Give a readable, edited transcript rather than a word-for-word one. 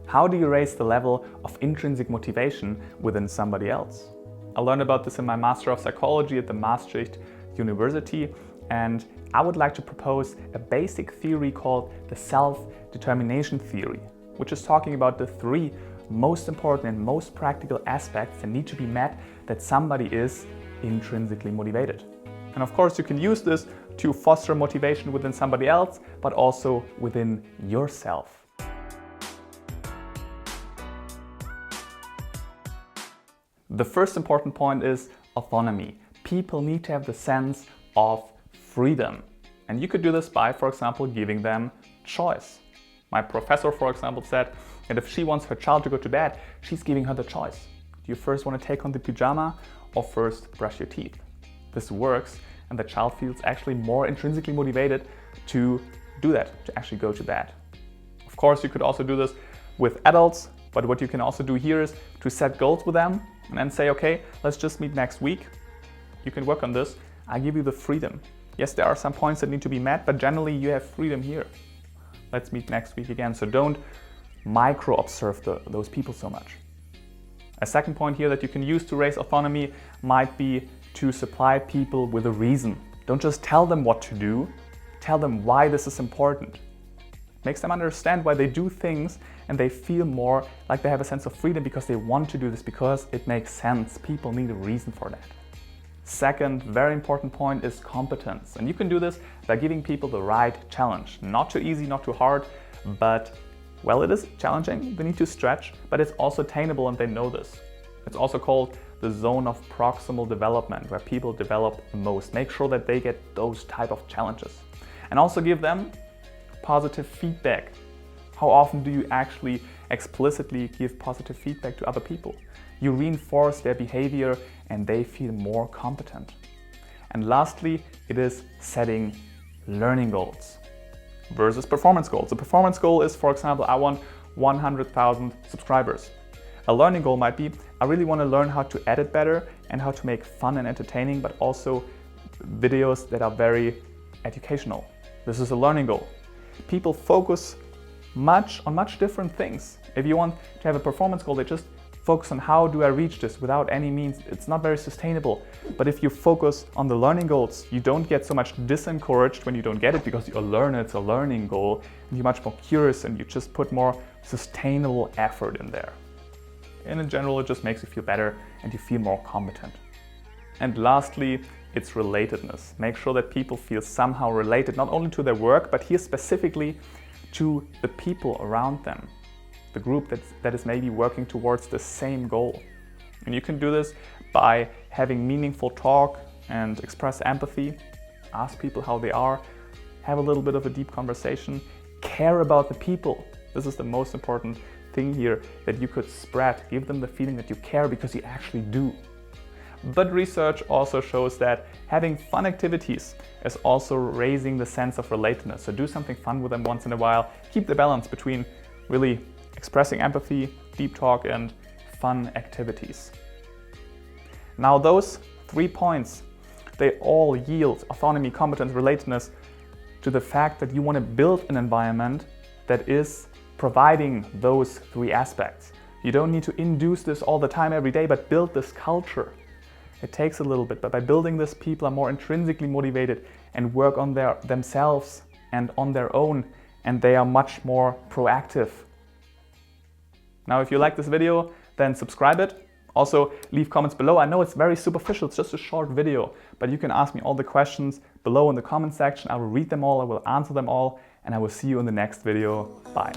How do you raise the level of intrinsic motivation within somebody else? I learned about this in my Master of Psychology at the Maastricht University, and I would like to propose a basic theory called the self-determination theory, which is talking about the three most important and most practical aspects that need to be met that somebody is intrinsically motivated. And of course, you can use this to foster motivation within somebody else, but also within yourself. The first important point is autonomy. People need to have the sense of freedom. And you could do this by, for example, giving them choice. My professor, for example, said that if she wants her child to go to bed, she's giving her the choice. Do you first want to take on the pyjama or first brush your teeth? This works, and the child feels actually more intrinsically motivated to do that, to actually go to bed. Of course, you could also do this with adults, but what you can also do here is to set goals with them and then say, okay, let's just meet next week. You can work on this. I give you the freedom. Yes, there are some points that need to be met, but generally you have freedom here. Let's meet next week again. So don't micro-observe those people so much. A second point here that you can use to raise autonomy might be to supply people with a reason. Don't just tell them what to do, tell them why this is important. Makes them understand why they do things, and they feel more like they have a sense of freedom because they want to do this, because it makes sense. People need a reason for that. Second, very important point is competence. And you can do this by giving people the right challenge. Not too easy, not too hard, but well, it is challenging. They need to stretch, but it's also attainable and they know this. It's also called the zone of proximal development, where people develop the most. Make sure that they get those type of challenges. And also give them positive feedback. How often do you actually explicitly give positive feedback to other people? You reinforce their behavior and they feel more competent. And lastly, it is setting learning goals versus performance goals. A performance goal is, for example, I want 100,000 subscribers. A learning goal might be, I really want to learn how to edit better and how to make fun and entertaining, but also videos that are very educational. This is a learning goal. People focus on much different things. If you want to have a performance goal, they just focus on how do I reach this without any means. It's not very sustainable. But if you focus on the learning goals, you don't get so much disencouraged when you don't get it because you learn it's a learning goal, and you're much more curious and you just put more sustainable effort in there. And in general, it just makes you feel better and you feel more competent. And lastly, it's relatedness. Make sure that people feel somehow related, not only to their work, but here specifically to the people around them, the group that is maybe working towards the same goal. And you can do this by having meaningful talk and express empathy, ask people how they are, have a little bit of a deep conversation, care about the people. This is the most important thing here that you could spread. Give them the feeling that you care because you actually do. But research also shows that having fun activities is also raising the sense of relatedness. So do something fun with them once in a while. Keep the balance between really expressing empathy, deep talk, and fun activities. Now those 3 points, they all yield autonomy, competence, relatedness to the fact that you want to build an environment that is providing those 3 aspects. You don't need to induce this all the time every day, but build this culture. It takes a little bit, but by building this, people are more intrinsically motivated and work on themselves and on their own, and they are much more proactive. Now, if you like this video, then subscribe it. Also, leave comments below. I know it's very superficial, it's just a short video, but you can ask me all the questions below in the comment section. I will read them all, I will answer them all, and I will see you in the next video. Bye.